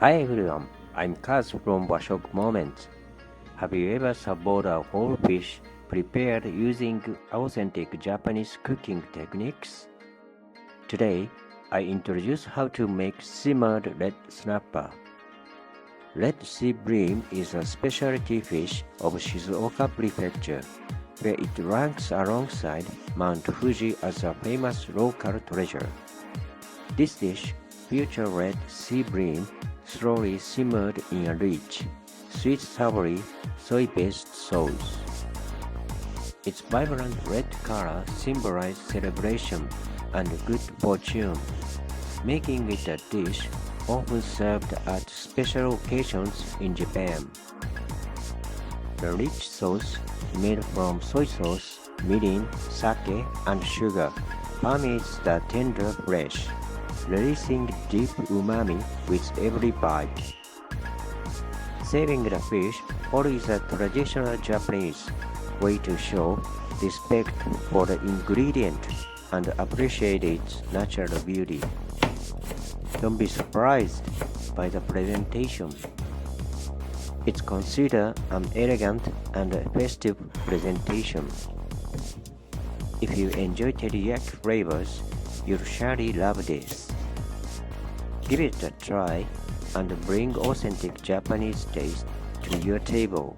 Hi everyone, I'm Kaz from Washok Moments. Have you ever savored a whole fish prepared using authentic Japanese cooking techniques? Today, I introduce how to make simmered red snapper. Red sea bream is a specialty fish of Shizuoka Prefecture, where it ranks alongside Mount Fuji as a famous local treasure. This dish features red sea bream slowly simmered in a rich, sweet savory, soy-based sauce. Its vibrant red color symbolizes celebration and good fortune, making it a dish often served at special occasions in Japan. The rich sauce, made from soy sauce, mirin, sake, and sugar, permeates the tender flesh, releasing deep umami with every bite. Saving the fish whole is a traditional Japanese way to show respect for the ingredient and appreciate its natural beauty. Don't be surprised by the presentation. It's considered an elegant and festive presentation. If you enjoy teriyaki flavors, you'll surely love this. Give it a try and bring authentic Japanese taste to your table.